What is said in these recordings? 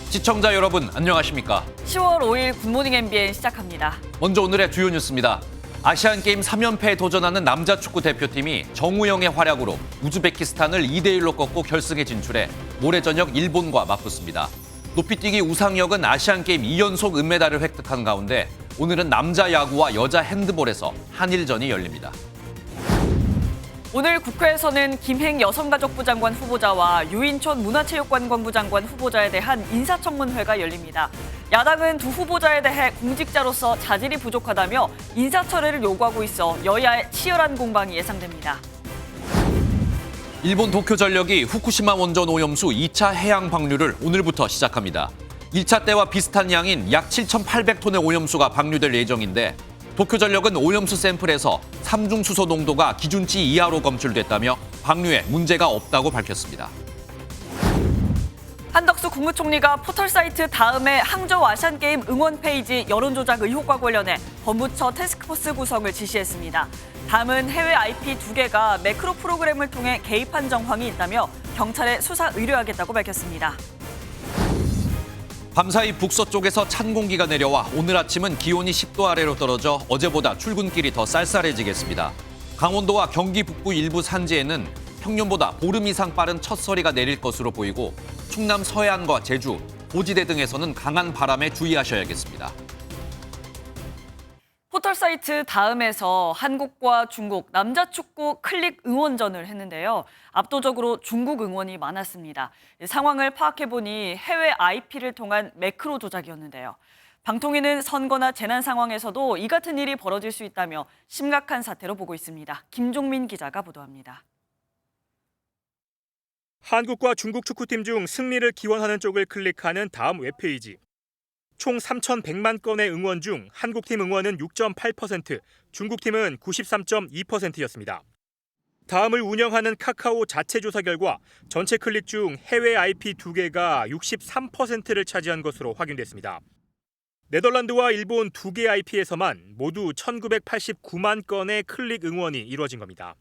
시청자 여러분 안녕하십니까? 10월 5일 굿모닝 MBN 시작합니다. 먼저 오늘의 주요 뉴스입니다. 아시안게임 3연패에 도전하는 남자 축구 대표팀이 정우영의 활약으로 우즈베키스탄을 2대1로 꺾고 결승에 진출해 모레 저녁 일본과 맞붙습니다. 높이뛰기 우상혁은 아시안게임 2연속 은메달을 획득한 가운데 오늘은 남자 야구와 여자 핸드볼에서 한일전이 열립니다. 오늘 국회에서는 김행 여성가족부 장관 후보자와 유인촌 문화체육관광부 장관 후보자에 대한 인사청문회가 열립니다. 야당은 두 후보자에 대해 공직자로서 자질이 부족하다며 인사철회를 요구하고 있어 여야의 치열한 공방이 예상됩니다. 일본 도쿄전력이 후쿠시마 원전 오염수 2차 해양 방류를 오늘부터 시작합니다. 1차 때와 비슷한 양인 약 7,800톤의 오염수가 방류될 예정인데 도쿄전력은 오염수 샘플에서 삼중수소 농도가 기준치 이하로 검출됐다며 방류에 문제가 없다고 밝혔습니다. 한덕수 국무총리가 포털사이트 다음에 항저우 아시안게임 응원 페이지 여론조작 의혹과 관련해 법무처 태스크포스 구성을 지시했습니다. 다음은 해외 IP 2개가 매크로 프로그램을 통해 개입한 정황이 있다며 경찰에 수사 의뢰하겠다고 밝혔습니다. 밤사이 북서쪽에서 찬 공기가 내려와 오늘 아침은 기온이 10도 아래로 떨어져 어제보다 출근길이 더 쌀쌀해지겠습니다. 강원도와 경기 북부 일부 산지에는 평년보다 보름 이상 빠른 첫서리가 내릴 것으로 보이고 충남 서해안과 제주, 고지대 등에서는 강한 바람에 주의하셔야겠습니다. 포털사이트 다음에서 한국과 중국 남자 축구 클릭 응원전을 했는데요. 압도적으로 중국 응원이 많았습니다. 상황을 파악해보니 해외 IP를 통한 매크로 조작이었는데요. 방통위는 선거나 재난 상황에서도 이 같은 일이 벌어질 수 있다며 심각한 사태로 보고 있습니다. 김종민 기자가 보도합니다. 한국과 중국 축구팀 중 승리를 기원하는 쪽을 클릭하는 다음 웹페이지. 총 3,100만 건의 응원 중 한국팀 응원은 6.8%, 중국팀은 93.2%였습니다. 다음을 운영하는 카카오 자체 조사 결과 전체 클릭 중 해외 IP 2개가 63%를 차지한 것으로 확인됐습니다. 네덜란드와 일본 2개 IP에서만 모두 1,989만 건의 클릭 응원이 이루어진 겁니다.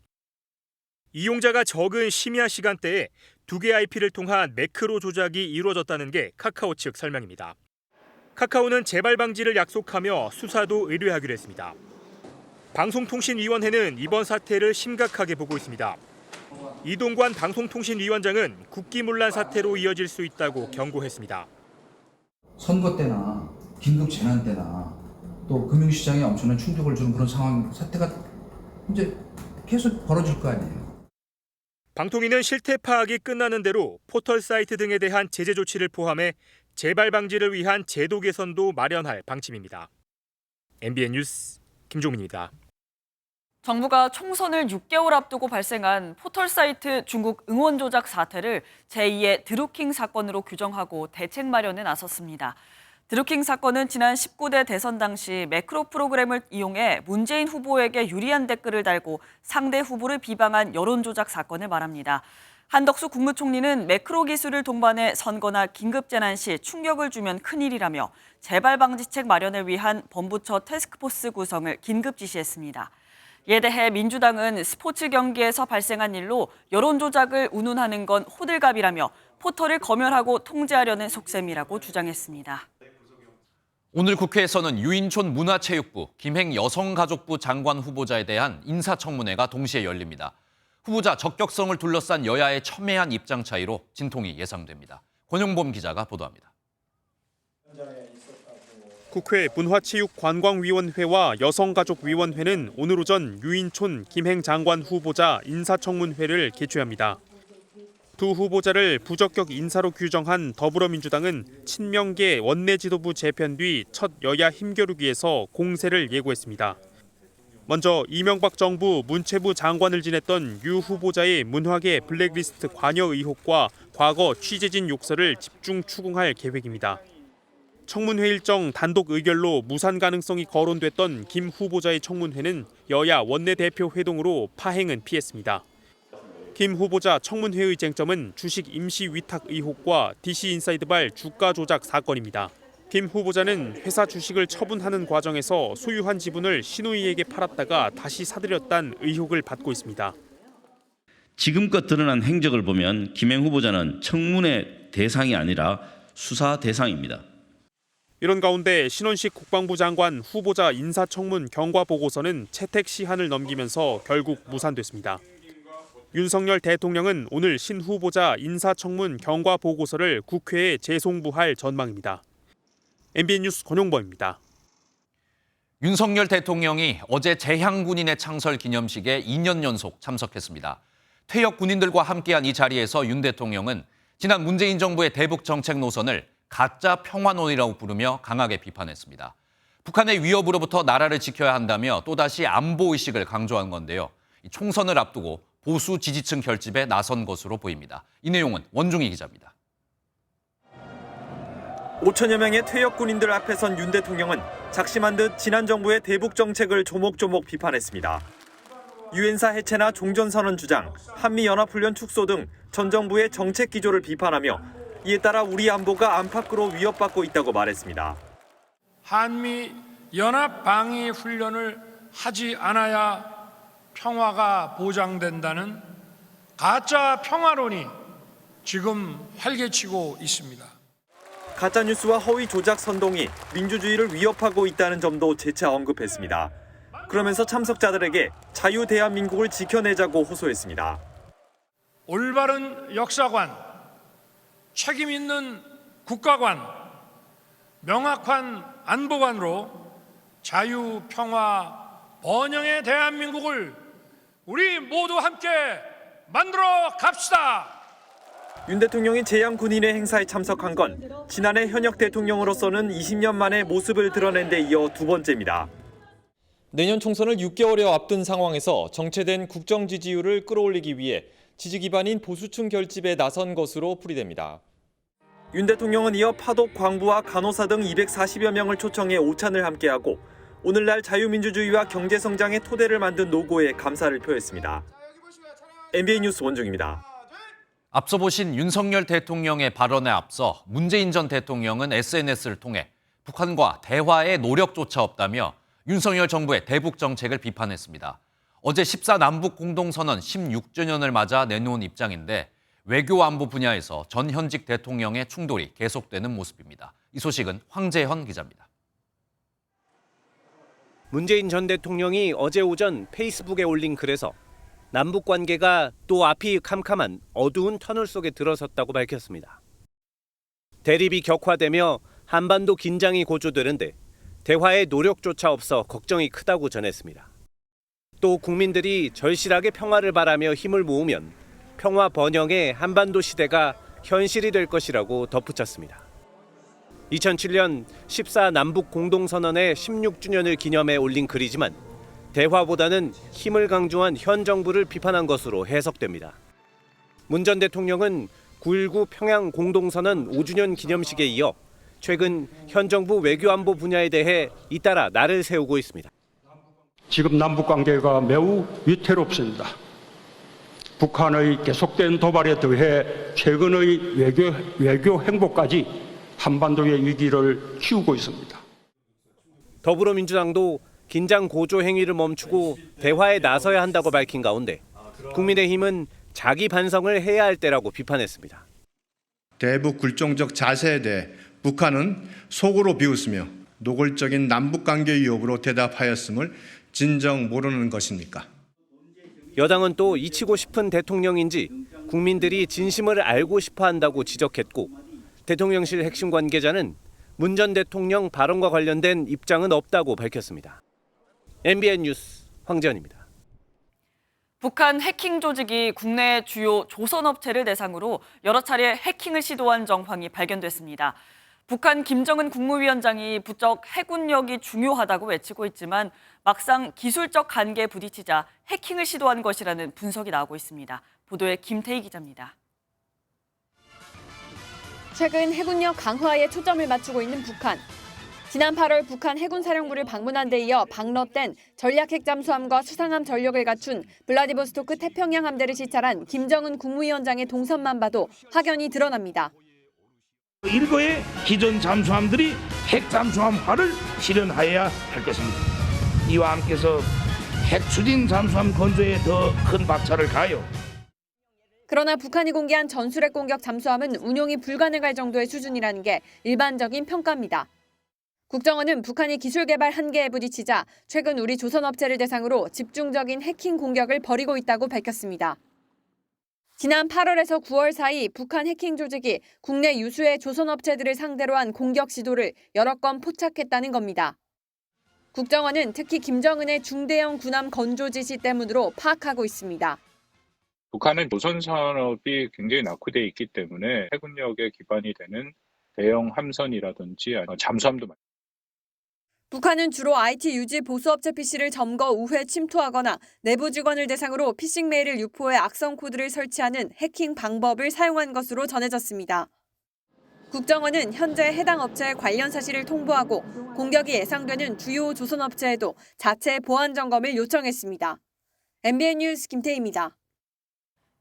이용자가 적은 심야 시간대에 2개 IP를 통한 매크로 조작이 이루어졌다는 게 카카오 측 설명입니다. 카카오는 재발 방지를 약속하며 수사도 의뢰하기로 했습니다. 방송통신위원회는 이번 사태를 심각하게 보고 있습니다. 이동관 방송통신위원장은 국기문란 사태로 이어질 수 있다고 경고했습니다. 선거 때나 긴급 재난 때나 또 금융시장에 엄청난 충격을 주는 그런 상황, 사태가 이제 계속 벌어질 거 아니에요. 방통위는 실태 파악이 끝나는 대로 포털 사이트 등에 대한 제재 조치를 포함해 재발 방지를 위한 제도 개선도 마련할 방침입니다. MBN 뉴스 김종민입니다. 정부가 총선을 6개월 앞두고 발생한 포털사이트 중국 응원 조작 사태를 제2의 드루킹 사건으로 규정하고 대책 마련에 나섰습니다. 드루킹 사건은 지난 19대 대선 당시 매크로 프로그램을 이용해 문재인 후보에게 유리한 댓글을 달고 상대 후보를 비방한 여론 조작 사건을 말합니다. 한덕수 국무총리는 매크로 기술을 동반해 선거나 긴급재난 시 충격을 주면 큰일이라며 재발 방지책 마련을 위한 법무처 태스크포스 구성을 긴급 지시했습니다. 이에 대해 민주당은 스포츠 경기에서 발생한 일로 여론 조작을 운운하는 건 호들갑이라며 포털을 검열하고 통제하려는 속셈이라고 주장했습니다. 오늘 국회에서는 유인촌 문화체육부, 김행 여성가족부 장관 후보자에 대한 인사청문회가 동시에 열립니다. 후보자 적격성을 둘러싼 여야의 첨예한 입장 차이로 진통이 예상됩니다. 권용범 기자가 보도합니다. 국회 문화체육관광위원회와 여성가족위원회는 오늘 오전 유인촌 김행 장관 후보자 인사청문회를 개최합니다. 두 후보자를 부적격 인사로 규정한 더불어민주당은 친명계 원내지도부 재편 뒤 첫 여야 힘겨루기에서 공세를 예고했습니다. 먼저 이명박 정부 문체부 장관을 지냈던 유 후보자의 문화계 블랙리스트 관여 의혹과 과거 취재진 욕설을 집중 추궁할 계획입니다. 청문회 일정 단독 의결로 무산 가능성이 거론됐던 김 후보자의 청문회는 여야 원내대표 회동으로 파행은 피했습니다. 김 후보자 청문회의 쟁점은 주식 임시 위탁 의혹과 DC인사이드발 주가 조작 사건입니다. 김 후보자는 회사 주식을 처분하는 과정에서 소유한 지분을 신우이에게 팔았다가 다시 사들였다는 의혹을 받고 있습니다. 지금껏 드러난 행적을 보면 김행 후보자는 청문회 대상이 아니라 수사 대상입니다. 이런 가운데 신원식 국방부 장관 후보자 인사청문 경과 보고서는 채택 시한을 넘기면서 결국 무산됐습니다. 윤석열 대통령은 오늘 신 후보자 인사청문 경과 보고서를 국회에 재송부할 전망입니다. MBN 뉴스 권용범입니다. 윤석열 대통령이 어제 재향군인의 창설 기념식에 2년 연속 참석했습니다. 퇴역 군인들과 함께한 이 자리에서 윤 대통령은 지난 문재인 정부의 대북 정책 노선을 가짜 평화론이라고 부르며 강하게 비판했습니다. 북한의 위협으로부터 나라를 지켜야 한다며 또다시 안보의식을 강조한 건데요. 총선을 앞두고 보수 지지층 결집에 나선 것으로 보입니다. 이 내용은 원중희 기자입니다. 5천여 명의 퇴역 군인들 앞에 선 윤 대통령은 작심한 듯 지난 정부의 대북 정책을 조목조목 비판했습니다. 유엔사 해체나 종전선언 주장, 한미연합훈련 축소 등 전 정부의 정책 기조를 비판하며 이에 따라 우리 안보가 안팎으로 위협받고 있다고 말했습니다. 한미 연합 방위 훈련을 하지 않아야 평화가 보장된다는 가짜 평화론이 지금 활개치고 있습니다. 가짜뉴스와 허위 조작 선동이 민주주의를 위협하고 있다는 점도 재차 언급했습니다. 그러면서 참석자들에게 자유 대한민국을 지켜내자고 호소했습니다. 올바른 역사관, 책임 있는 국가관, 명확한 안보관으로 자유, 평화, 번영의 대한민국을 우리 모두 함께 만들어 갑시다. 윤 대통령이 재향 군인의 행사에 참석한 건 지난해 현역 대통령으로서는 20년 만에 모습을 드러낸 데 이어 두 번째입니다. 내년 총선을 6개월여 앞둔 상황에서 정체된 국정 지지율을 끌어올리기 위해 지지 기반인 보수층 결집에 나선 것으로 풀이됩니다. 윤 대통령은 이어 파독 광부와 간호사 등 240여 명을 초청해 오찬을 함께하고 오늘날 자유민주주의와 경제성장의 토대를 만든 노고에 감사를 표했습니다. MBN 뉴스 원중입니다. 앞서 보신 윤석열 대통령의 발언에 앞서 문재인 전 대통령은 SNS를 통해 북한과 대화의 노력조차 없다며 윤석열 정부의 대북 정책을 비판했습니다. 어제 14남북 공동선언 16주년을 맞아 내놓은 입장인데 외교 안보 분야에서 전 현직 대통령의 충돌이 계속되는 모습입니다. 이 소식은 황재현 기자입니다. 문재인 전 대통령이 어제 오전 페이스북에 올린 글에서 남북 관계가 또 앞이 캄캄한 어두운 터널 속에 들어섰다고 밝혔습니다. 대립이 격화되며 한반도 긴장이 고조되는데 대화의 노력조차 없어 걱정이 크다고 전했습니다. 또 국민들이 절실하게 평화를 바라며 힘을 모으면 평화 번영의 한반도 시대가 현실이 될 것이라고 덧붙였습니다. 2007년 14남북 공동선언의 16주년을 기념해 올린 글이지만 대화보다는 힘을 강조한 현 정부를 비판한 것으로 해석됩니다. 문 전 대통령은 9.19 평양 공동선언 5주년 기념식에 이어 최근 현 정부 외교안보 분야에 대해 잇따라 날을 세우고 있습니다. 지금 남북관계가 매우 위태롭습니다. 북한의 계속된 도발에 더해 최근의 외교 행보까지 한반도의 위기를 키우고 있습니다. 더불어민주당도 긴장 고조 행위를 멈추고 대화에 나서야 한다고 밝힌 가운데 국민의힘은 자기 반성을 해야 할 때라고 비판했습니다. 대북 굴종적 자세에 대해 북한은 속으로 비웃으며 노골적인 남북관계 위협으로 대답하였음을 진정 모르는 것입니까? 여당은 또 잊히고 싶은 대통령인지 국민들이 진심을 알고 싶어 한다고 지적했고 대통령실 핵심 관계자는 문 전 대통령 발언과 관련된 입장은 없다고 밝혔습니다. MBN 뉴스 황재현입니다. 북한 해킹 조직이 국내 주요 조선업체를 대상으로 여러 차례 해킹을 시도한 정황이 발견됐습니다. 북한 김정은 국무위원장이 부쩍 해군력이 중요하다고 외치고 있지만 막상 기술적 한계에 부딪히자 해킹을 시도한 것이라는 분석이 나오고 있습니다. 보도에 김태희 기자입니다. 최근 해군력 강화에 초점을 맞추고 있는 북한. 지난 8월 북한 해군사령부를 방문한 데 이어 방럿된 전략핵 잠수함과 수상함 전력을 갖춘 블라디보스토크 태평양 함대를 시찰한 김정은 국무위원장의 동선만 봐도 확연히 드러납니다. 일거의 기존 잠수함들이 핵 잠수함화를 실현하여야 할 것입니다. 이와 함께서 핵 추진 잠수함 건조에 더 큰 박차를 가하여 그러나 북한이 공개한 전술핵 공격 잠수함은 운용이 불가능할 정도의 수준이라는 게 일반적인 평가입니다. 국정원은 북한이 기술 개발 한계에 부딪히자 최근 우리 조선업체를 대상으로 집중적인 해킹 공격을 벌이고 있다고 밝혔습니다. 지난 8월에서 9월 사이 북한 해킹 조직이 국내 유수의 조선업체들을 상대로 한 공격 시도를 여러 건 포착했다는 겁니다. 국정원은 특히 김정은의 중대형 군함 건조 지시 때문으로 파악하고 있습니다. 북한은 조선 산업이 굉장히 낙후되어 있기 때문에 해군력에 기반이 되는 대형 함선이라든지 잠수함도 많습니다. 북한은 주로 IT 유지 보수업체 PC를 점거 우회 침투하거나 내부 직원을 대상으로 피싱 메일을 유포해 악성 코드를 설치하는 해킹 방법을 사용한 것으로 전해졌습니다. 국정원은 현재 해당 업체의 관련 사실을 통보하고 공격이 예상되는 주요 조선업체에도 자체 보안 점검을 요청했습니다. MBN 뉴스 김태희입니다.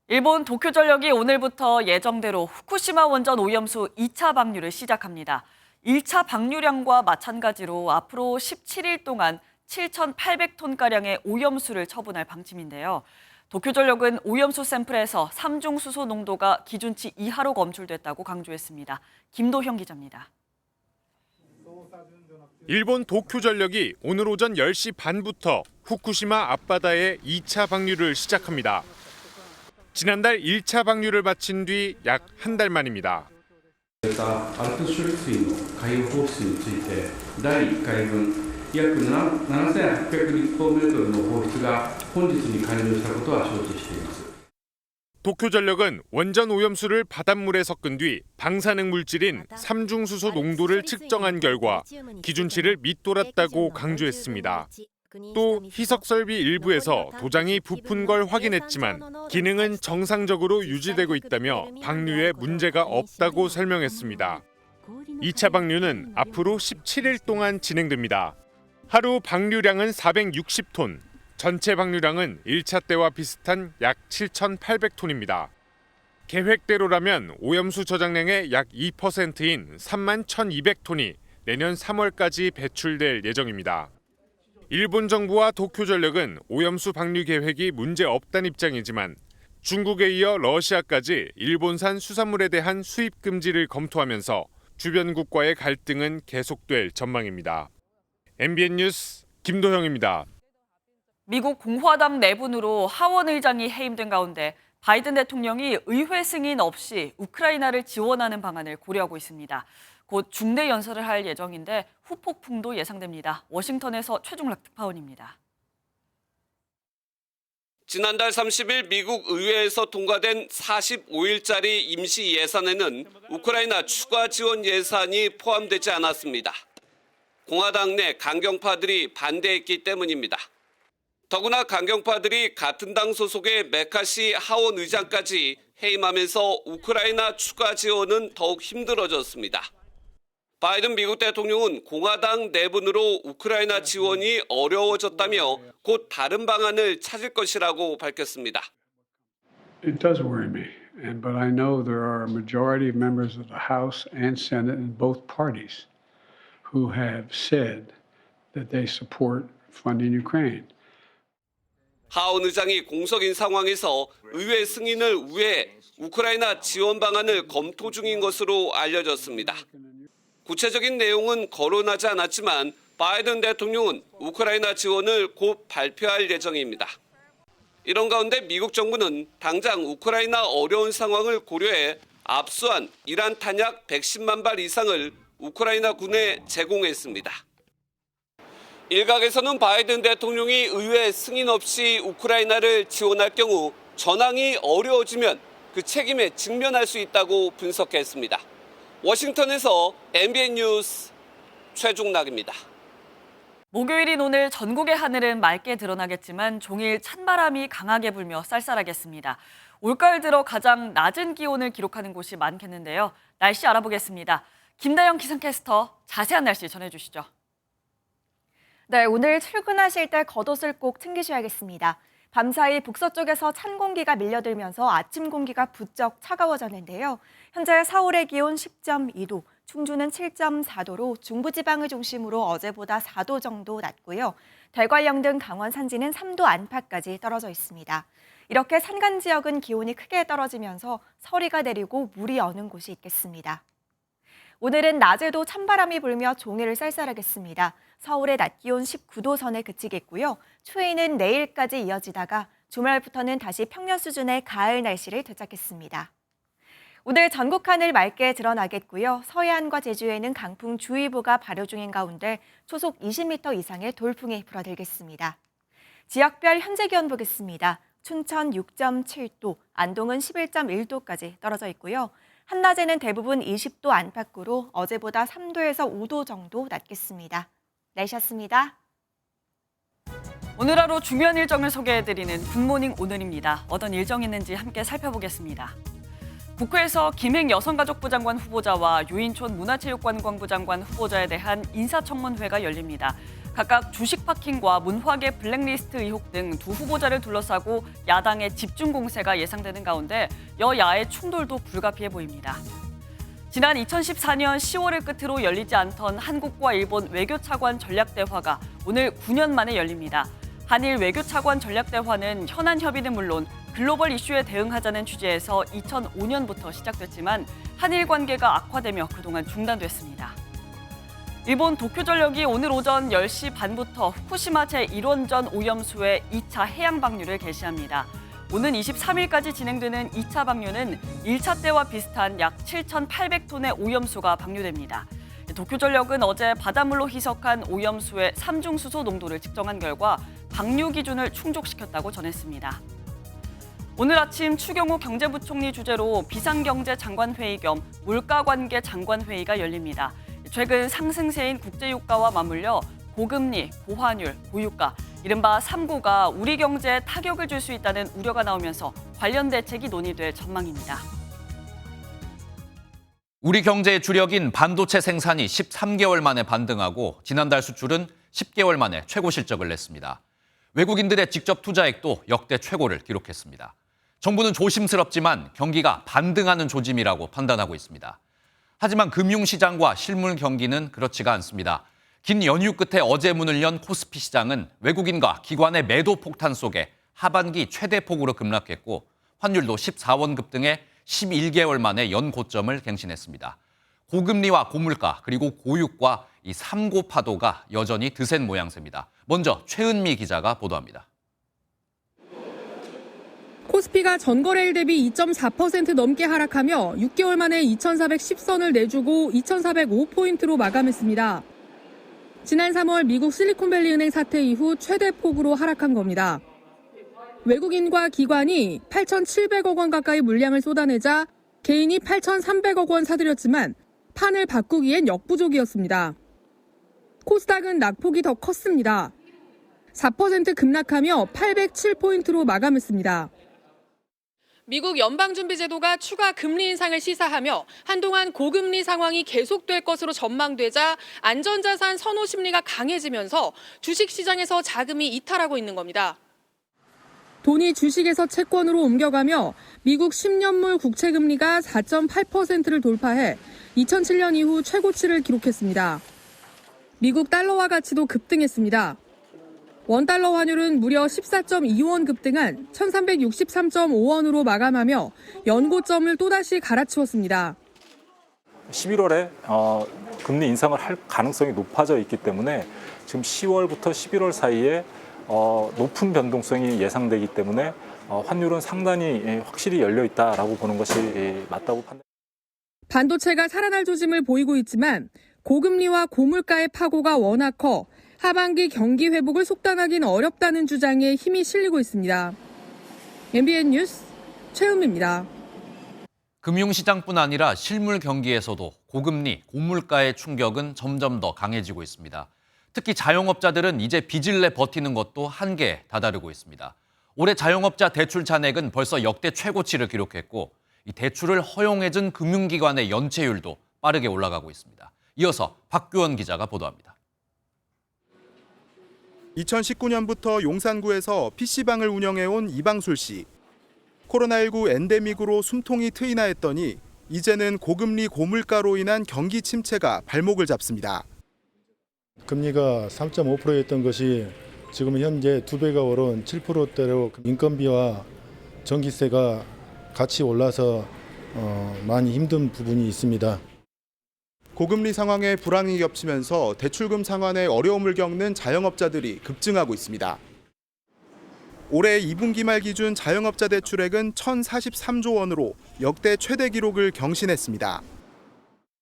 일본 도쿄전력이 오늘부터 예정대로 후쿠시마 원전 오염수 2차 방류를 시작합니다. 1차 방류량과 마찬가지로 앞으로 17일 동안 7,800톤가량의 오염수를 처분할 방침인데요. 도쿄전력은 오염수 샘플에서 삼중수소 농도가 기준치 이하로 검출됐다고 강조했습니다. 김도형 기자입니다. 일본 도쿄전력이 오늘 오전 10시 반부터 후쿠시마 앞바다에 2차 방류를 시작합니다. 지난달 1차 방류를 마친 뒤 약 한 달 만입니다. 알프스処理水の海洋放出について第1回分約7800立方メートルの放出が本日に完了したことは承知しています。 도쿄전력은 원전 오염수를 바닷물에 섞은 뒤 방사능 물질인 삼중수소 농도를 측정한 결과 기준치를 밑돌았다고 강조했습니다. 또 희석설비 일부에서 도장이 부푼 걸 확인했지만 기능은 정상적으로 유지되고 있다며 방류에 문제가 없다고 설명했습니다. 2차 방류는 앞으로 17일 동안 진행됩니다. 하루 방류량은 460톤, 전체 방류량은 1차 때와 비슷한 약 7,800톤입니다. 계획대로라면 오염수 저장량의 약 2%인 31,200톤이 내년 3월까지 배출될 예정입니다. 일본 정부와 도쿄전력은 오염수 방류 계획이 문제 없다는 입장이지만 중국에 이어 러시아까지 일본산 수산물에 대한 수입 금지를 검토하면서 주변국과의 갈등은 계속될 전망입니다. MBN 뉴스 김도형입니다. 미국 공화당 내분으로 하원 의장이 해임된 가운데 바이든 대통령이 의회 승인 없이 우크라이나를 지원하는 방안을 고려하고 있습니다. 곧 중대 연설을 할 예정인데 후폭풍도 예상됩니다. 워싱턴에서 최중락 특파원입니다. 지난달 30일 미국 의회에서 통과된 45일짜리 임시 예산에는 우크라이나 추가 지원 예산이 포함되지 않았습니다. 공화당 내 강경파들이 반대했기 때문입니다. 더구나 강경파들이 같은 당 소속의 메카시 하원 의장까지 해임하면서 우크라이나 추가 지원은 더욱 힘들어졌습니다. 바이든 미국 대통령은 공화당 내분으로 우크라이나 지원이 어려워졌다며 곧 다른 방안을 찾을 것이라고 밝혔습니다. It does worry me, but I know there are a majority of members of the House and Senate in both parties who have said that they support funding Ukraine. 하원 의장이 공석인 상황에서 의회 승인을 우회해 우크라이나 지원 방안을 검토 중인 것으로 알려졌습니다. 구체적인 내용은 거론하지 않았지만 바이든 대통령은 우크라이나 지원을 곧 발표할 예정입니다. 이런 가운데 미국 정부는 당장 우크라이나 어려운 상황을 고려해 압수한 이란 탄약 110만 발 이상을 우크라이나 군에 제공했습니다. 일각에서는 바이든 대통령이 의회 승인 없이 우크라이나를 지원할 경우 전황이 어려워지면 그 책임에 직면할 수 있다고 분석했습니다. 워싱턴에서 MBN 뉴스 최중락입니다. 목요일인 오늘 전국의 하늘은 맑게 드러나겠지만 종일 찬바람이 강하게 불며 쌀쌀하겠습니다. 올가을 들어 가장 낮은 기온을 기록하는 곳이 많겠는데요. 날씨 알아보겠습니다. 김다영 기상캐스터 자세한 날씨 전해주시죠. 네, 오늘 출근하실 때 겉옷을 꼭 챙기셔야겠습니다. 밤사이 북서쪽에서 찬 공기가 밀려들면서 아침 공기가 부쩍 차가워졌는데요. 현재 서울의 기온 10.2도, 충주는 7.4도로 중부지방을 중심으로 어제보다 4도 정도 낮고요. 대관령 등 강원 산지는 3도 안팎까지 떨어져 있습니다. 이렇게 산간 지역은 기온이 크게 떨어지면서 서리가 내리고 물이 어는 곳이 있겠습니다. 오늘은 낮에도 찬바람이 불며 종일을 쌀쌀하겠습니다. 서울의 낮 기온 19도 선에 그치겠고요. 추위는 내일까지 이어지다가 주말부터는 다시 평년 수준의 가을 날씨를 되찾겠습니다. 오늘 전국 하늘 맑게 드러나겠고요. 서해안과 제주에는 강풍주의보가 발효 중인 가운데 초속 20m 이상의 돌풍이 불어들겠습니다. 지역별 현재 기온 보겠습니다. 춘천 6.7도, 안동은 11.1도까지 떨어져 있고요. 한낮에는 대부분 20도 안팎으로 어제보다 3도에서 5도 정도 낮겠습니다. 날씨였습니다. 오늘 하루 중요한 일정을 소개해드리는 굿모닝 오늘입니다. 어떤 일정이 있는지 함께 살펴보겠습니다. 국회에서 김행 여성가족부 장관 후보자와 유인촌 문화체육관광부 장관 후보자에 대한 인사청문회가 열립니다. 각각 주식 파킹과 문화계 블랙리스트 의혹 등 두 후보자를 둘러싸고 야당의 집중 공세가 예상되는 가운데 여야의 충돌도 불가피해 보입니다. 지난 2014년 10월을 끝으로 열리지 않던 한국과 일본 외교차관 전략대화가 오늘 9년 만에 열립니다. 한일 외교차관 전략대화는 현안 협의는 물론 글로벌 이슈에 대응하자는 취지에서 2005년부터 시작됐지만 한일 관계가 악화되며 그동안 중단됐습니다. 일본 도쿄전력이 오늘 오전 10시 반부터 후쿠시마 제1원전 오염수의 2차 해양 방류를 개시합니다. 오는 23일까지 진행되는 2차 방류는 1차 때와 비슷한 약 7,800톤의 오염수가 방류됩니다. 도쿄전력은 어제 바닷물로 희석한 오염수의 삼중수소 농도를 측정한 결과 방류 기준을 충족시켰다고 전했습니다. 오늘 아침 추경호 경제부총리 주재로 비상경제장관회의 겸 물가관계 장관회의가 열립니다. 최근 상승세인 국제유가와 맞물려 고금리, 고환율, 고유가, 이른바 3고가 우리 경제에 타격을 줄 수 있다는 우려가 나오면서 관련 대책이 논의될 전망입니다. 우리 경제의 주력인 반도체 생산이 13개월 만에 반등하고 지난달 수출은 10개월 만에 최고 실적을 냈습니다. 외국인들의 직접 투자액도 역대 최고를 기록했습니다. 정부는 조심스럽지만 경기가 반등하는 조짐이라고 판단하고 있습니다. 하지만 금융시장과 실물 경기는 그렇지가 않습니다. 긴 연휴 끝에 어제 문을 연 코스피 시장은 외국인과 기관의 매도 폭탄 속에 하반기 최대 폭으로 급락했고 환율도 14원 급등해 11개월 만에 연고점을 갱신했습니다. 고금리와 고물가 그리고 고유가 이 3고 파도가 여전히 드센 모양새입니다. 먼저 최은미 기자가 보도합니다. 코스피가 전거래일 대비 2.4% 넘게 하락하며 6개월 만에 2,410선을 내주고 2,405포인트로 마감했습니다. 지난 3월 미국 실리콘밸리 은행 사태 이후 최대 폭으로 하락한 겁니다. 외국인과 기관이 8,700억 원 가까이 물량을 쏟아내자 개인이 8,300억 원 사들였지만 판을 바꾸기엔 역부족이었습니다. 코스닥은 낙폭이 더 컸습니다. 4% 급락하며 807포인트로 마감했습니다. 미국 연방준비제도가 추가 금리 인상을 시사하며 한동안 고금리 상황이 계속될 것으로 전망되자 안전자산 선호 심리가 강해지면서 주식시장에서 자금이 이탈하고 있는 겁니다. 돈이 주식에서 채권으로 옮겨가며 미국 10년물 국채금리가 4.8%를 돌파해 2007년 이후 최고치를 기록했습니다. 미국 달러화 가치도 급등했습니다. 원달러 환율은 무려 14.2원 급등한 1363.5원으로 마감하며 연고점을 또다시 갈아치웠습니다. 11월에 금리 인상을 할 가능성이 높아져 있기 때문에 지금 10월부터 11월 사이에 높은 변동성이 예상되기 때문에 환율은 상단이 확실히 열려 있다라고 보는 것이 맞다고 판단합니다. 반도체가 살아날 조짐을 보이고 있지만 고금리와 고물가의 파고가 워낙 커 하반기 경기 회복을 속단하기는 어렵다는 주장에 힘이 실리고 있습니다. MBN 뉴스 최은미입니다. 금융시장뿐 아니라 실물 경기에서도 고금리, 고물가의 충격은 점점 더 강해지고 있습니다. 특히 자영업자들은 이제 빚을 내 버티는 것도 한계에 다다르고 있습니다. 올해 자영업자 대출 잔액은 벌써 역대 최고치를 기록했고 이 대출을 허용해준 금융기관의 연체율도 빠르게 올라가고 있습니다. 이어서 박규원 기자가 보도합니다. 2019년부터 용산구에서 PC방을 운영해온 이방술 씨. 코로나19 엔데믹으로 숨통이 트이나 했더니 이제는 고금리 고물가로 인한 경기 침체가 발목을 잡습니다. 금리가 3.5%였던 것이 지금 현재 2배가 오른 7%대로 인건비와 전기세가 같이 올라서 많이 힘든 부분이 있습니다. 고금리 상황에 불황이 겹치면서 대출금 상환에 어려움을 겪는 자영업자들이 급증하고 있습니다. 올해 2분기 말 기준 자영업자 대출액은 1,043조 원으로 역대 최대 기록을 경신했습니다.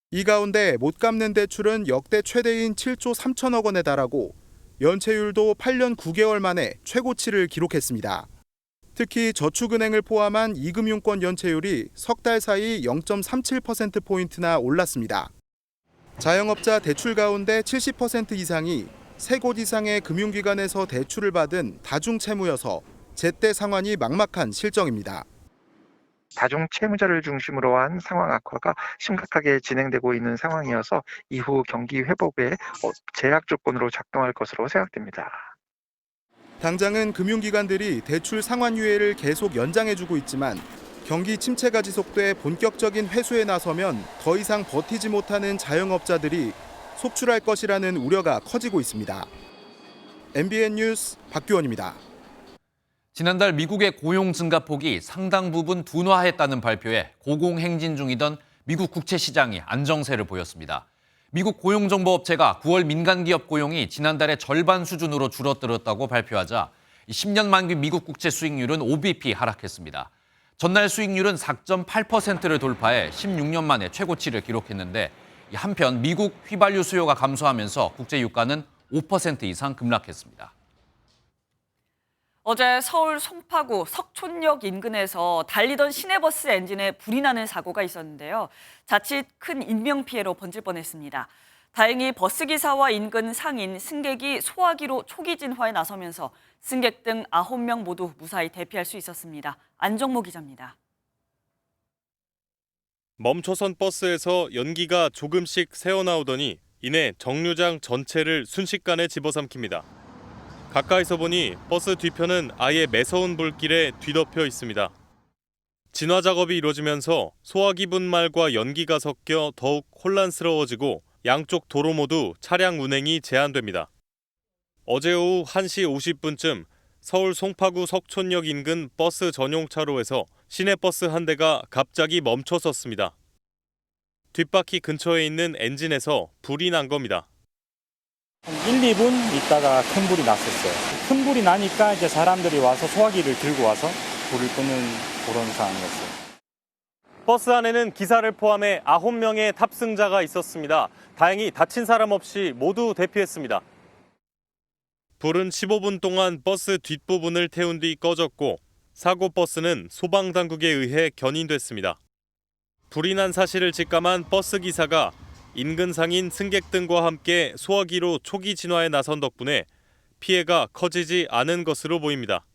이 가운데 못 갚는 대출은 역대 최대인 7조 3천억 원에 달하고 연체율도 8년 9개월 만에 최고치를 기록했습니다. 특히 저축은행을 포함한 2금융권 연체율이 석 달 사이 0.37%포인트나 올랐습니다. 자영업자 대출 가운데 70% 이상이 3곳 이상의 금융기관에서 대출을 받은 다중채무여서 제때 상환이 막막한 실정입니다. 다중채무자를 중심으로 한 상황 악화가 심각하게 진행되고 있는 상황이어서 이후 경기 회복에 제약 조건으로 작동할 것으로 생각됩니다. 당장은 금융기관들이 대출 상환 유예를 계속 연장해주고 있지만 경기 침체가 지속돼 본격적인 회수에 나서면 더 이상 버티지 못하는 자영업자들이 속출할 것이라는 우려가 커지고 있습니다. MBN 뉴스 박규원입니다. 지난달 미국의 고용 증가폭이 상당 부분 둔화했다는 발표에 고공행진 중이던 미국 국채 시장이 안정세를 보였습니다. 미국 고용정보업체가 9월 민간기업 고용이 지난달의 절반 수준으로 줄어들었다고 발표하자 10년 만기 미국 국채 수익률은 5bp 하락했습니다. 전날 수익률은 4.8%를 돌파해 16년 만에 최고치를 기록했는데 한편 미국 휘발유 수요가 감소하면서 국제 유가는 5% 이상 급락했습니다. 어제 서울 송파구 석촌역 인근에서 달리던 시내버스 엔진에 불이 나는 사고가 있었는데요. 자칫 큰 인명피해로 번질 뻔했습니다. 다행히 버스기사와 인근 상인, 승객이 소화기로 초기 진화에 나서면서 승객 등 9명 모두 무사히 대피할 수 있었습니다. 안정모 기자입니다. 멈춰선 버스에서 연기가 조금씩 새어나오더니 이내 정류장 전체를 순식간에 집어삼킵니다. 가까이서 보니 버스 뒤편은 아예 매서운 불길에 뒤덮여 있습니다. 진화 작업이 이루어지면서 소화기 분말과 연기가 섞여 더욱 혼란스러워지고 양쪽 도로 모두 차량 운행이 제한됩니다. 어제 오후 1시 50분쯤 서울 송파구 석촌역 인근 버스 전용 차로에서 시내버스 한 대가 갑자기 멈춰섰습니다. 뒷바퀴 근처에 있는 엔진에서 불이 난 겁니다. 1, 2분 있다가 큰 불이 났었어요. 큰 불이 나니까 이제 사람들이 와서 소화기를 들고 와서 불을 끄는 그런 상황이었어요. 버스 안에는 기사를 포함해 9명의 탑승자가 있었습니다. 다행히 다친 사람 없이 모두 대피했습니다. 불은 15분 동안 버스 뒷부분을 태운 뒤 꺼졌고 사고 버스는 소방당국에 의해 견인됐습니다. 불이 난 사실을 직감한 버스 기사가 인근 상인 승객 등과 함께 소화기로 초기 진화에 나선 덕분에 피해가 커지지 않은 것으로 보입니다.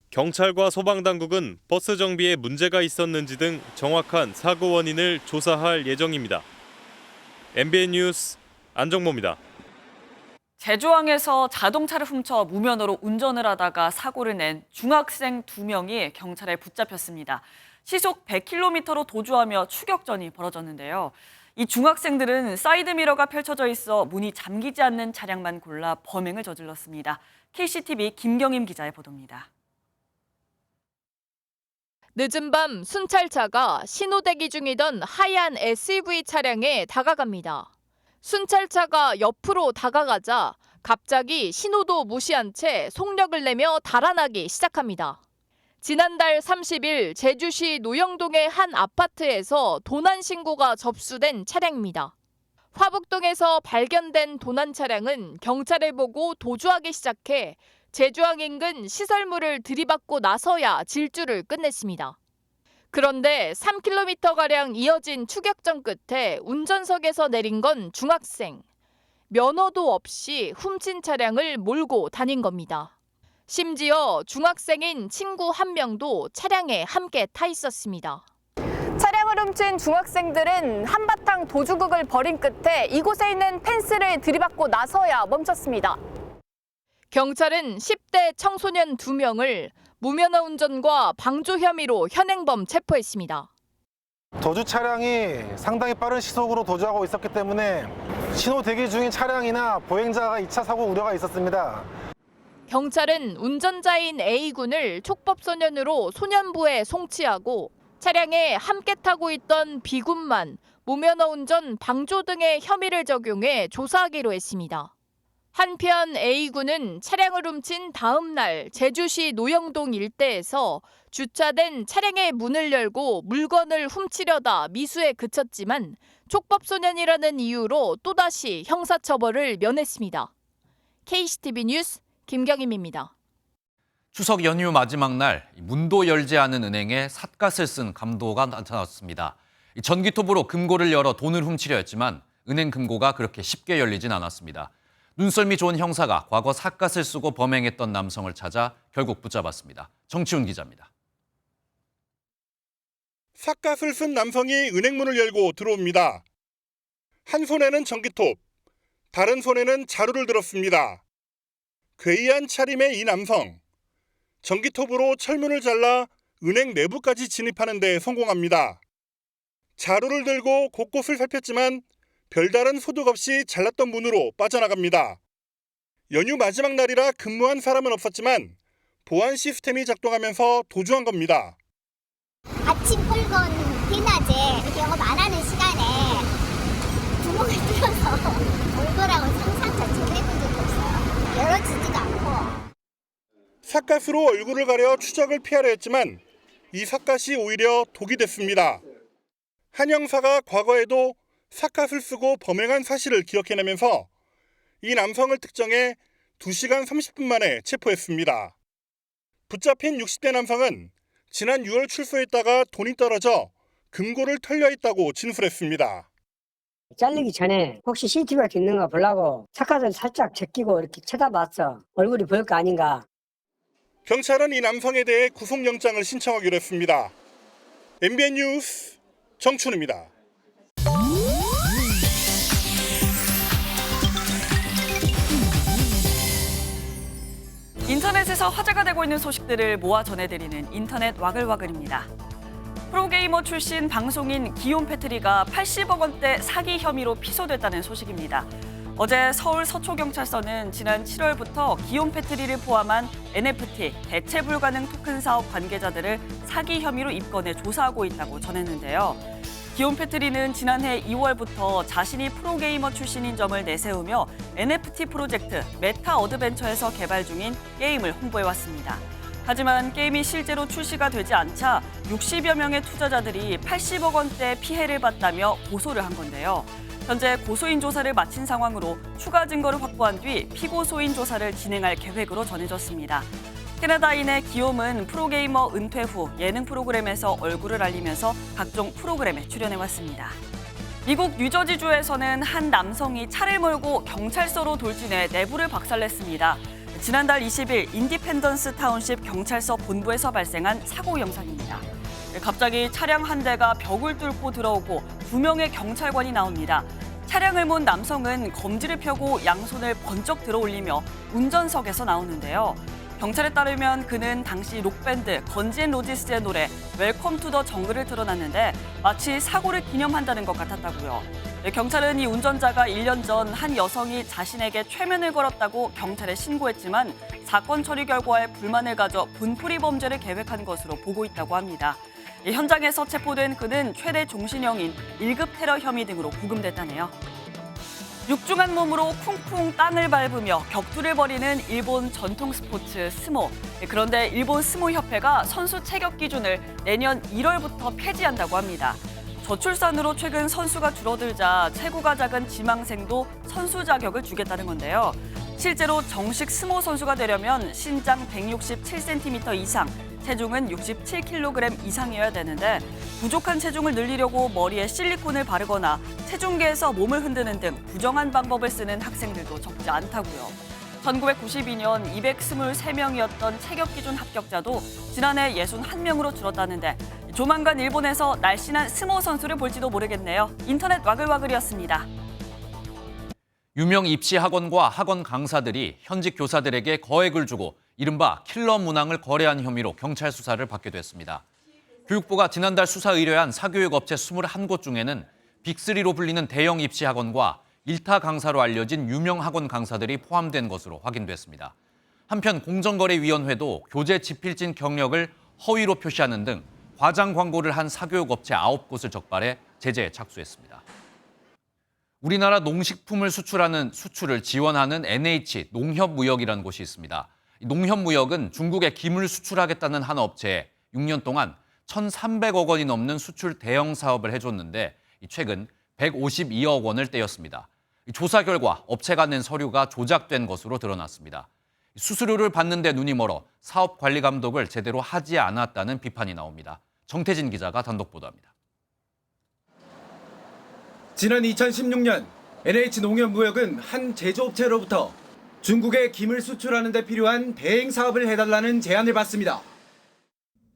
경찰과 소방당국은 버스 정비에 문제가 있었는지 등 정확한 사고 원인을 조사할 예정입니다. MBN 뉴스 안정모입니다. 제주항에서 자동차를 훔쳐 무면허로 운전을 하다가 사고를 낸 중학생 2명이 경찰에 붙잡혔습니다. 시속 100km로 도주하며 추격전이 벌어졌는데요. 이 중학생들은 사이드미러가 펼쳐져 있어 문이 잠기지 않는 차량만 골라 범행을 저질렀습니다. KCTV 김경임 기자의 보도입니다. 늦은 밤 순찰차가 신호대기 중이던 하얀 SUV 차량에 다가갑니다. 순찰차가 옆으로 다가가자 갑자기 신호도 무시한 채 속력을 내며 달아나기 시작합니다. 지난달 30일 제주시 노영동의 한 아파트에서 도난 신고가 접수된 차량입니다. 화북동에서 발견된 도난 차량은 경찰을 보고 도주하기 시작해 제주항 인근 시설물을 들이받고 나서야 질주를 끝냈습니다. 그런데 3km가량 이어진 추격전 끝에 운전석에서 내린 건 중학생. 면허도 없이 훔친 차량을 몰고 다닌 겁니다. 심지어 중학생인 친구 한 명도 차량에 함께 타 있었습니다. 차량을 훔친 중학생들은 한바탕 도주극을 벌인 끝에 이곳에 있는 펜스를 들이받고 나서야 멈췄습니다. 경찰은 10대 청소년 2명을 무면허 운전과 방조 혐의로 현행범 체포했습니다. 도주 차량이 상당히 빠른 시속으로 도주하고 있었기 때문에 신호 대기 중인 차량이나 보행자가 2차 사고 우려가 있었습니다. 경찰은 운전자인 A군을 촉법소년으로 소년부에 송치하고 차량에 함께 타고 있던 B군만 무면허 운전 방조 등의 혐의를 적용해 조사하기로 했습니다. 한편 A군은 차량을 훔친 다음 날 제주시 노영동 일대에서 주차된 차량의 문을 열고 물건을 훔치려다 미수에 그쳤지만 촉법소년이라는 이유로 또다시 형사처벌을 면했습니다. KCTV 뉴스 김경임입니다. 추석 연휴 마지막 날 문도 열지 않은 은행에 삿갓을 쓴 감도가 나타났습니다. 전기톱으로 금고를 열어 돈을 훔치려 했지만 은행 금고가 그렇게 쉽게 열리진 않았습니다. 눈썰미 좋은 형사가 과거 삿갓을 쓰고 범행했던 남성을 찾아 결국 붙잡았습니다. 정치훈 기자입니다. 삿갓을 쓴 남성이 은행문을 열고 들어옵니다. 한 손에는 전기톱, 다른 손에는 자루를 들었습니다. 괴이한 차림의 이 남성, 전기톱으로 철문을 잘라 은행 내부까지 진입하는 데 성공합니다. 자루를 들고 곳곳을 살폈지만 별다른 소득 없이 잘랐던 문으로 빠져나갑니다. 연휴 마지막 날이라 근무한 사람은 없었지만 보안 시스템이 작동하면서 도주한 겁니다. 아침 붉은 비낮에 영업 안 하는 시간에 구멍을 뚫어서 온 거라고 상상 자체를 해본 적이 없어요. 열어지지도 않고. 삿갓으로 얼굴을 가려 추적을 피하려 했지만 이 삿갓이 오히려 독이 됐습니다. 한 형사가 과거에도 삿갓을 쓰고 범행한 사실을 기억해내면서 이 남성을 특정해 2시간 30분 만에 체포했습니다. 붙잡힌 60대 남성은 지난 6월 출소했다가 돈이 떨어져 금고를 털려 있다고 진술했습니다. 잘리기 전에 혹시 CCTV가 있는가 보려고 삿갓을 살짝 제끼고 이렇게 쳐다봤어. 얼굴이 보일 거 아닌가. 경찰은 이 남성에 대해 구속영장을 신청하기로 했습니다. MBN 뉴스 정춘우입니다. 인터넷에서 화제가 되고 있는 소식들을 모아 전해드리는 인터넷 와글와글입니다. 프로게이머 출신 방송인 기욤 패트리가 80억 원대 사기 혐의로 피소됐다는 소식입니다. 어제 서울 서초경찰서는 지난 7월부터 기욤 패트리를 포함한 NFT, 대체 불가능 토큰 사업 관계자들을 사기 혐의로 입건해 조사하고 있다고 전했는데요. 기욤 패트리는 지난해 2월부터 자신이 프로게이머 출신인 점을 내세우며 NFT 프로젝트 메타 어드벤처에서 개발 중인 게임을 홍보해왔습니다. 하지만 게임이 실제로 출시가 되지 않자 60여 명의 투자자들이 80억 원대 피해를 봤다며 고소를 한 건데요. 현재 고소인 조사를 마친 상황으로 추가 증거를 확보한 뒤 피고소인 조사를 진행할 계획으로 전해졌습니다. 캐나다인의 기욤은 프로게이머 은퇴 후 예능 프로그램에서 얼굴을 알리면서 각종 프로그램에 출연해왔습니다. 미국 뉴저지주에서는 한 남성이 차를 몰고 경찰서로 돌진해 내부를 박살냈습니다. 지난달 20일 인디펜던스 타운십 경찰서 본부에서 발생한 사고 영상입니다. 갑자기 차량 한 대가 벽을 뚫고 들어오고 2명의 경찰관이 나옵니다. 차량을 몬 남성은 검지를 펴고 양손을 번쩍 들어올리며 운전석에서 나오는데요. 경찰에 따르면 그는 당시 록밴드 건지앤로지스의 노래 웰컴 투 더 정글을 틀어놨는데 마치 사고를 기념한다는 것 같았다고요. 경찰은 이 운전자가 1년 전 한 여성이 자신에게 최면을 걸었다고 경찰에 신고했지만 사건 처리 결과에 불만을 가져 분풀이 범죄를 계획한 것으로 보고 있다고 합니다. 현장에서 체포된 그는 최대 종신형인 1급 테러 혐의 등으로 구금됐다네요. 육중한 몸으로 쿵쿵 땅을 밟으며 격투를 벌이는 일본 전통 스포츠 스모. 그런데 일본 스모협회가 선수 체격 기준을 내년 1월부터 폐지한다고 합니다. 저출산으로 최근 선수가 줄어들자 체구가 작은 지망생도 선수 자격을 주겠다는 건데요. 실제로 정식 스모 선수가 되려면 신장 167cm 이상, 체중은 67kg 이상이어야 되는데 부족한 체중을 늘리려고 머리에 실리콘을 바르거나 체중계에서 몸을 흔드는 등 부정한 방법을 쓰는 학생들도 적지 않다고요. 1992년 223명이었던 체격 기준 합격자도 지난해 61명으로 줄었다는데 조만간 일본에서 날씬한 스모 선수를 볼지도 모르겠네요. 인터넷 와글와글이었습니다. 유명 입시 학원과 학원 강사들이 현직 교사들에게 거액을 주고 이른바 킬러 문항을 거래한 혐의로 경찰 수사를 받게 됐습니다. 교육부가 지난달 수사 의뢰한 사교육 업체 21곳 중에는 빅3로 불리는 대형 입시 학원과 일타 강사로 알려진 유명 학원 강사들이 포함된 것으로 확인됐습니다. 한편 공정거래위원회도 교재 집필진 경력을 허위로 표시하는 등 과장 광고를 한 사교육업체 9곳을 적발해 제재에 착수했습니다. 우리나라 농식품을 수출을 지원하는 NH 농협무역이라는 곳이 있습니다. 농협무역은 중국에 김을 수출하겠다는 한 업체에 6년 동안 1,300억 원이 넘는 수출 대형 사업을 해줬는데 최근 152억 원을 떼었습니다. 조사 결과 업체가 낸 서류가 조작된 것으로 드러났습니다. 수수료를 받는데 눈이 멀어 사업 관리 감독을 제대로 하지 않았다는 비판이 나옵니다. 정태진 기자가 단독 보도합니다. 지난 2016년 NH농협무역은 한 제조업체로부터 중국에 김을 수출하는 데 필요한 대행 사업을 해달라는 제안을 받습니다.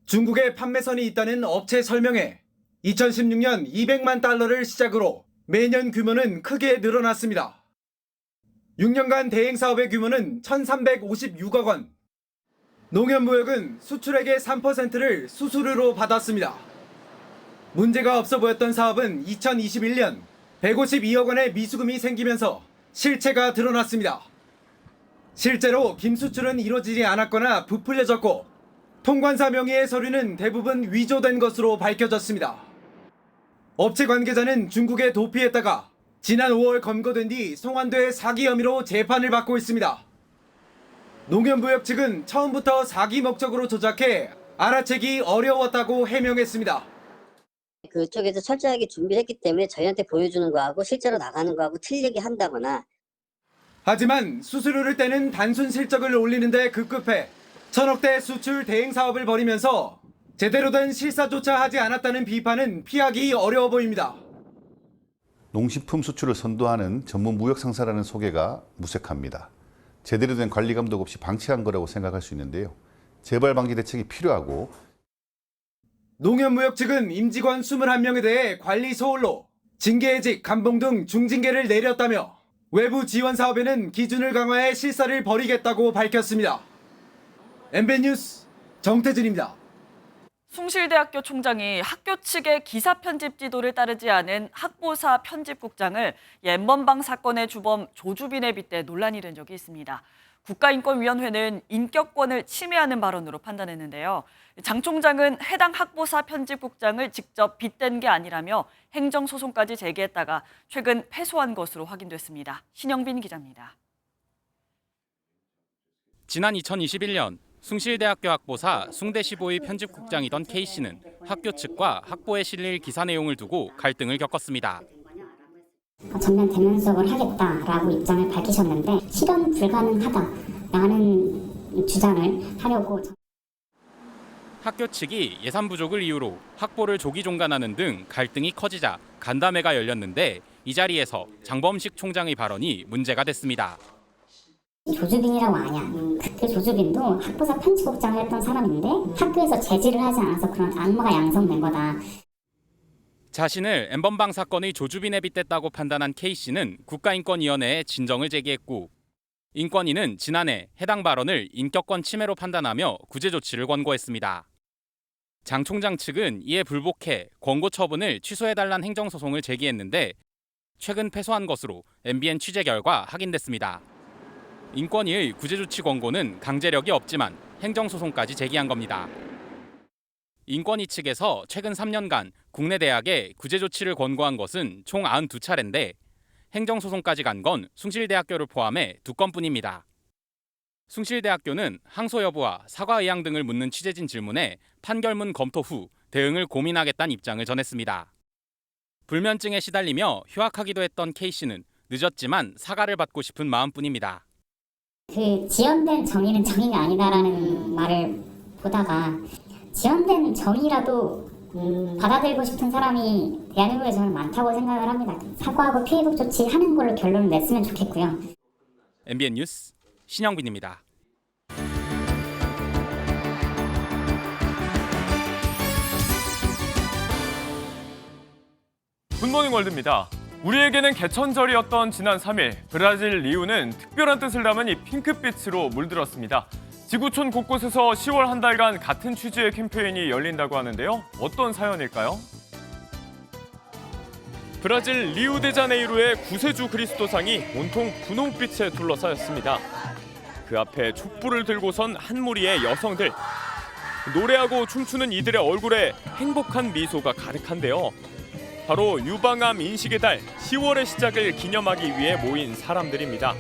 중국에 판매선이 있다는 업체 설명에 2016년 200만 달러를 시작으로 매년 규모는 크게 늘어났습니다. 6년간 대행 사업의 규모는 1,356억 원. 농협무역은 수출액의 3%를 수수료로 받았습니다. 문제가 없어 보였던 사업은 2021년 152억 원의 미수금이 생기면서 실체가 드러났습니다. 실제로 김 수출은 이루어지지 않았거나 부풀려졌고 통관사 명의의 서류는 대부분 위조된 것으로 밝혀졌습니다. 업체 관계자는 중국에 도피했다가 지난 5월 검거된 뒤 송환돼 사기 혐의로 재판을 받고 있습니다. 농협무역 측은 처음부터 사기 목적으로 조작해 알아채기 어려웠다고 해명했습니다. 그쪽에서 철저하게 준비를 했기 때문에 저희한테 보여주는 거하고 실제로 나가는 거하고 틀리게 한다거나. 하지만 수수료를 떼는 단순 실적을 올리는데 급급해 1,000억대 수출 대행 사업을 벌이면서 제대로 된 실사조차 하지 않았다는 비판은 피하기 어려워 보입니다. 농식품 수출을 선도하는 전문 무역 상사라는 소개가 무색합니다. 제대로 된 관리 감독 없이 방치한 거라고 생각할 수 있는데요. 재발 방지 대책이 필요하고 농협무역 측은 임직원 21명에 대해 관리 소홀로 징계해직, 감봉 등 중징계를 내렸다며 외부 지원 사업에는 기준을 강화해 실사를 벌이겠다고 밝혔습니다. MBN 뉴스 정태진입니다. 숭실대학교 총장이 학교 측의 기사 편집 지도를 따르지 않은 학보사 편집국장을 엠번방 사건의 주범 조주빈에 빗대 논란이 된 적이 있습니다. 국가인권위원회는 인격권을 침해하는 발언으로 판단했는데요. 장 총장은 해당 학보사 편집국장을 직접 빗댄 게 아니라며 행정소송까지 제기했다가 최근 패소한 것으로 확인됐습니다. 신영빈 기자입니다. 지난 2021년 숭실대학교 학보사 숭대 15위 편집국장이던 K씨는 학교 측과 학보에 실릴 기사 내용을 두고 갈등을 겪었습니다. 전면 대면 수업을 하겠다라고 입장을 밝히셨는데 실현 불가능하다라는 주장을 하려고. 학교 측이 예산 부족을 이유로 학보를 조기 종간하는 등 갈등이 커지자 간담회가 열렸는데 이 자리에서 장범식 총장의 발언이 문제가 됐습니다. 조주빈이라고 아냐. 그때 조주빈도 학보사 편집국장을 했던 사람인데 학교에서 제지를 하지 않아서 그런 악마가 양성된 거다. 자신을 엠번방 사건의 조주빈에 빗댔다고 판단한 K씨는 국가인권위원회에 진정을 제기했고 인권위는 지난해 해당 발언을 인격권 침해로 판단하며 구제 조치를 권고했습니다. 장 총장 측은 이에 불복해 권고 처분을 취소해달란 행정소송을 제기했는데 최근 패소한 것으로 MBN 취재 결과 확인됐습니다. 인권위의 구제조치 권고는 강제력이 없지만 행정소송까지 제기한 겁니다. 인권위 측에서 최근 3년간 국내 대학에 구제조치를 권고한 것은 총 92차례인데 행정소송까지 간 건 숭실대학교를 포함해 2건뿐입니다. 숭실대학교는 항소 여부와 사과 의향 등을 묻는 취재진 질문에 판결문 검토 후 대응을 고민하겠다는 입장을 전했습니다. 불면증에 시달리며 휴학하기도 했던 K씨는 늦었지만 사과를 받고 싶은 마음뿐입니다. 그 지연된 정의는 정의가 아니다라는 말을 보다가 지연된 정의라도 받아들이고 싶은 사람이 대한민국에 정말 많다고 생각을 합니다. 사과하고 피해복 조치하는 걸로 결론을 냈으면 좋겠고요. MBN 뉴스 신영빈입니다. 굿모닝 월드입니다. 우리에게는 개천절이었던 지난 3일 브라질 리우는 특별한 뜻을 담은 이 핑크빛으로 물들었습니다. 지구촌 곳곳에서 10월 한 달간 같은 취지의 캠페인이 열린다고 하는데요. 어떤 사연일까요? 브라질 리우데자네이루의 구세주 그리스도상이 온통 분홍빛에 둘러싸였습니다. 그 앞에 촛불을 들고선 한 무리의 여성들. 노래하고 춤추는 이들의 얼굴에 행복한 미소가 가득한데요. 바로 유방암 인식의 달 10월의 시작을 기념하기 위해 모인 사람들입니다.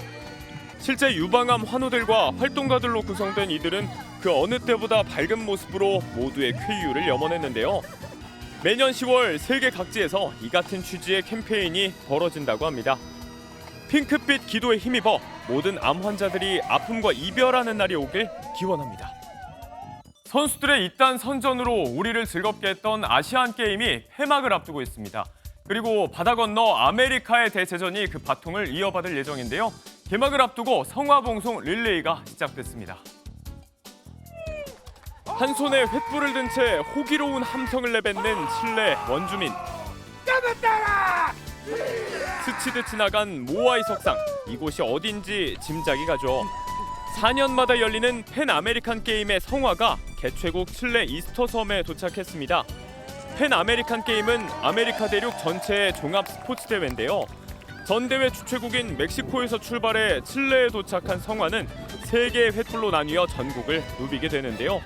실제 유방암 환우들과 활동가들로 구성된 이들은 그 어느 때보다 밝은 모습으로 모두의 쾌유를 염원했는데요. 매년 10월 세계 각지에서 이 같은 취지의 캠페인이 벌어진다고 합니다. 핑크빛 기도에 힘입어 모든 암 환자들이 아픔과 이별하는 날이 오길 기원합니다. 선수들의 잇단 선전으로 우리를 즐겁게 했던 아시안 게임이 폐막을 앞두고 있습니다. 그리고 바다 건너 아메리카의 대제전이 그 바통을 이어받을 예정인데요. 개막을 앞두고 성화봉송 릴레이가 시작됐습니다. 한 손에 횃불을 든 채 호기로운 함성을 내뱉는 칠레 원주민. 스치듯 지나간 모아이 석상, 이곳이 어딘지 짐작이 가죠. 4년마다 열리는 팬 아메리칸 게임의 성화가 개최국 칠레 이스터 섬에 도착했습니다. 팬 아메리칸 게임은 아메리카 대륙 전체의 종합 스포츠 대회인데요. 전 대회 주최국인 멕시코에서 출발해 칠레에 도착한 성화는 3개의 횃불로 나뉘어 전국을 누비게 되는데요.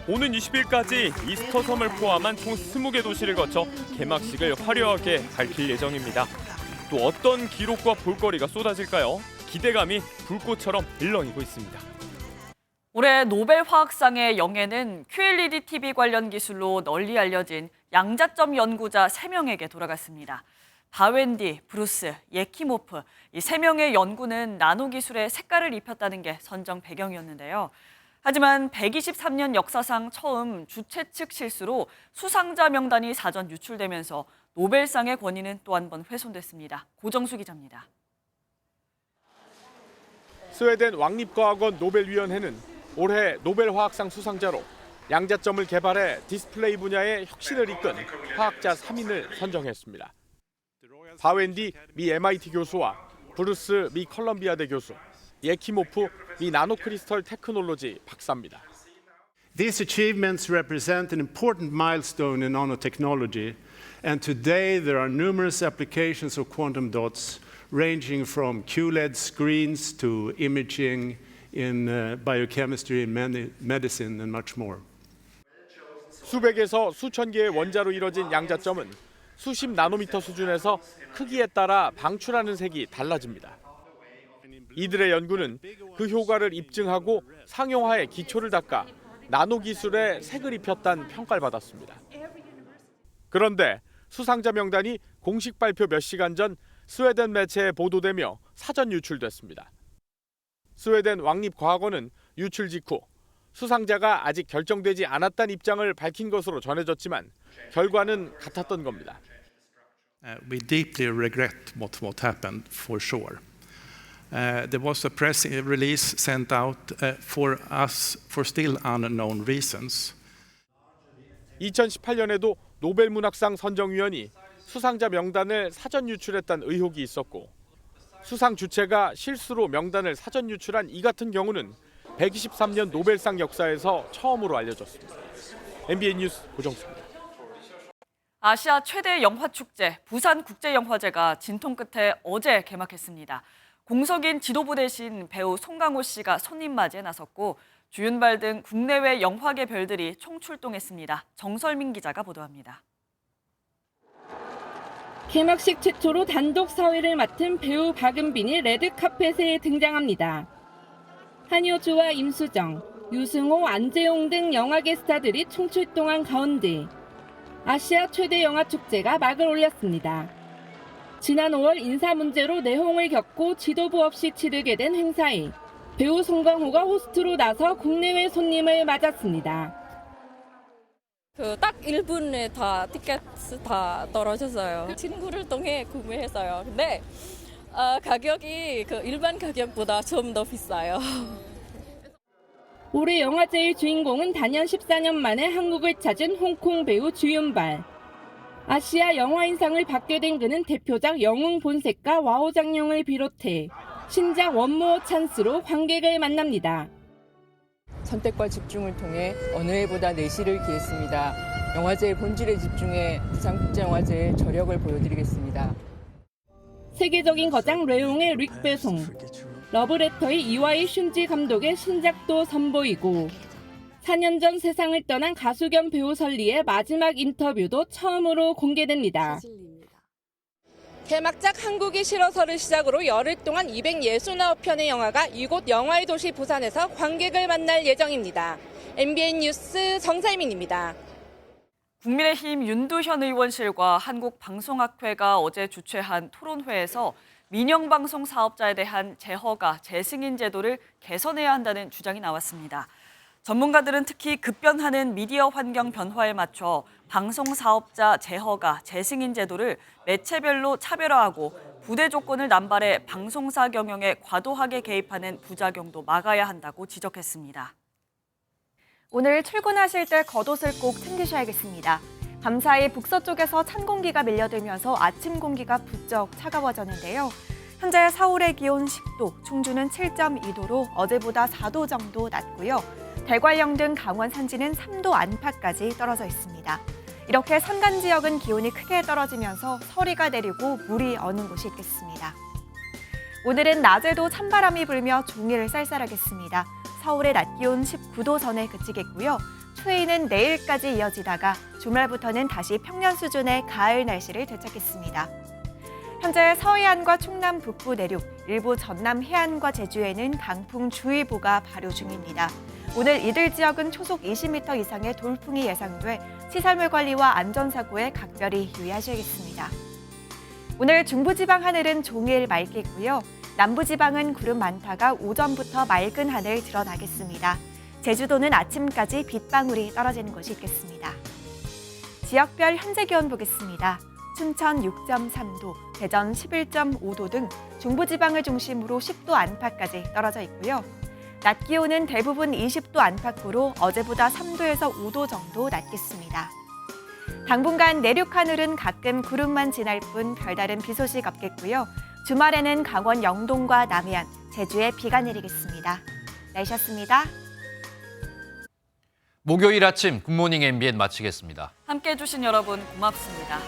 오는 20일까지 이스터 섬을 포함한 총 20개 도시를 거쳐 개막식을 화려하게 밝힐 예정입니다. 또 어떤 기록과 볼거리가 쏟아질까요? 기대감이 불꽃처럼 일렁이고 있습니다. 올해 노벨 화학상의 영예는 QLED TV 관련 기술로 널리 알려진 양자점 연구자 3명에게 돌아갔습니다. 바웬디, 브루스, 예키모프 이 3명의 연구는 나노 기술에 색깔을 입혔다는 게 선정 배경이었는데요. 하지만 123년 역사상 처음 주최 측 실수로 수상자 명단이 사전 유출되면서 노벨상의 권위는 또 한 번 훼손됐습니다. 고정수 기자입니다. 스웨덴 왕립과학원 노벨위원회는 올해 노벨 화학상 수상자로 양자점을 개발해 디스플레이 분야의 혁신을 이끈 화학자 3인을 선정했습니다. 바웬디 미 MIT 교수와 브루스 미 컬럼비아대 교수, 예키모프 미 나노크리스털 테크놀로지 박사입니다. These achievements represent an important milestone in nanotechnology, and today there are numerous applications of quantum dots ranging from QLED screens to imaging in biochemistry and medicine and much more. 수백에서 수천 개의 원자로 이뤄진 양자점은 수십 나노미터 수준에서 크기에 따라 방출하는 색이 달라집니다. 이들의 연구는 그 효과를 입증하고 상용화의 기초를 닦아 나노 기술에 색을 입혔다는 평가를 받았습니다. 그런데 수상자 명단이 공식 발표 몇 시간 전 스웨덴 매체에 보도되며 사전 유출됐습니다. 스웨덴 왕립과학원은 유출 직후 수상자가 아직 결정되지 않았다는 입장을 밝힌 것으로 전해졌지만 결과는 같았던 겁니다. We deeply regret what happened for sure. There was a press release sent out for us for still unknown reasons. 2018년에도 노벨 문학상 선정위원이 수상자 명단을 사전 유출했다는 의혹이 있었고 수상 주체가 실수로 명단을 사전 유출한 이 같은 경우는 123년 노벨상 역사에서 처음으로 알려졌습니다. MBN 뉴스 고정수입니다. 아시아 최대 영화축제 부산국제영화제가 진통 끝에 어제 개막했습니다. 공석인 지도부 대신 배우 송강호 씨가 손님 맞이에 나섰고 주윤발 등 국내외 영화계 별들이 총출동했습니다. 정설민 기자가 보도합니다. 개막식 최초로 단독 사회를 맡은 배우 박은빈이 레드카펫에 등장합니다. 한효주와 임수정, 유승호, 안재홍 등 영화계 스타들이 총출동한 가운데 아시아 최대 영화축제가 막을 올렸습니다. 지난 5월 인사 문제로 내홍을 겪고 지도부 없이 치르게 된 행사에 배우 송강호가 호스트로 나서 국내외 손님을 맞았습니다. 딱 1분에 다 티켓 다 떨어졌어요. 친구를 통해 구매했어요. 근데 가격이 일반 가격보다 좀 더 비싸요. 올해 영화제의 주인공은 단연 14년 만에 한국을 찾은 홍콩 배우 주윤발. 아시아 영화인상을 받게 된 그는 대표작 영웅 본색과 와우 장룡을 비롯해 신작 원모어 찬스로 관객을 만납니다. 선택과 집중을 통해 어느 해보다 내실을 기했습니다. 영화제의 본질에 집중해 부산국제영화제의 저력을 보여드리겠습니다. 세계적인 거장 레옹의 릭 배송, 러브레터의 이와이 슌지 감독의 신작도 선보이고 4년 전 세상을 떠난 가수 겸 배우 설리의 마지막 인터뷰도 처음으로 공개됩니다. 개막작 한국이 싫어서를 시작으로 열흘 동안 269편의 영화가 이곳 영화의 도시 부산에서 관객을 만날 예정입니다. MBN 뉴스 정사이민입니다. 국민의힘 윤두현 의원실과 한국방송학회가 어제 주최한 토론회에서 민영방송 사업자에 대한 재허가, 재승인 제도를 개선해야 한다는 주장이 나왔습니다. 전문가들은 특히 급변하는 미디어 환경 변화에 맞춰 방송 사업자 재허가, 재승인 제도를 매체별로 차별화하고 부대 조건을 남발해 방송사 경영에 과도하게 개입하는 부작용도 막아야 한다고 지적했습니다. 오늘 출근하실 때 겉옷을 꼭 챙기셔야겠습니다. 밤사이 북서쪽에서 찬 공기가 밀려들면서 아침 공기가 부쩍 차가워졌는데요. 현재 서울의 기온 10도, 충주는 7.2도로 어제보다 4도 정도 낮고요. 대관령 등 강원 산지는 3도 안팎까지 떨어져 있습니다. 이렇게 산간 지역은 기온이 크게 떨어지면서 서리가 내리고 물이 어는 곳이 있겠습니다. 오늘은 낮에도 찬바람이 불며 종일 쌀쌀하겠습니다. 서울의 낮 기온 19도 선에 그치겠고요. 추위는 내일까지 이어지다가 주말부터는 다시 평년 수준의 가을 날씨를 되찾겠습니다. 현재 서해안과 충남 북부 내륙, 일부 전남 해안과 제주에는 강풍주의보가 발효 중입니다. 오늘 이들 지역은 초속 20m 이상의 돌풍이 예상돼 시설물 관리와 안전사고에 각별히 유의하셔야겠습니다. 오늘 중부지방 하늘은 종일 맑겠고요. 남부지방은 구름 많다가 오전부터 맑은 하늘 드러나겠습니다. 제주도는 아침까지 빗방울이 떨어지는 곳이 있겠습니다. 지역별 현재 기온 보겠습니다. 춘천 6.3도, 대전 11.5도 등 중부지방을 중심으로 10도 안팎까지 떨어져 있고요. 낮 기온은 대부분 20도 안팎으로 어제보다 3도에서 5도 정도 낮겠습니다. 당분간 내륙 하늘은 가끔 구름만 지날 뿐 별다른 비 소식 없겠고요. 주말에는 강원 영동과 남해안, 제주에 비가 내리겠습니다. 날씨였습니다. 목요일 아침 굿모닝 MBN 마치겠습니다. 함께해 주신 여러분 고맙습니다.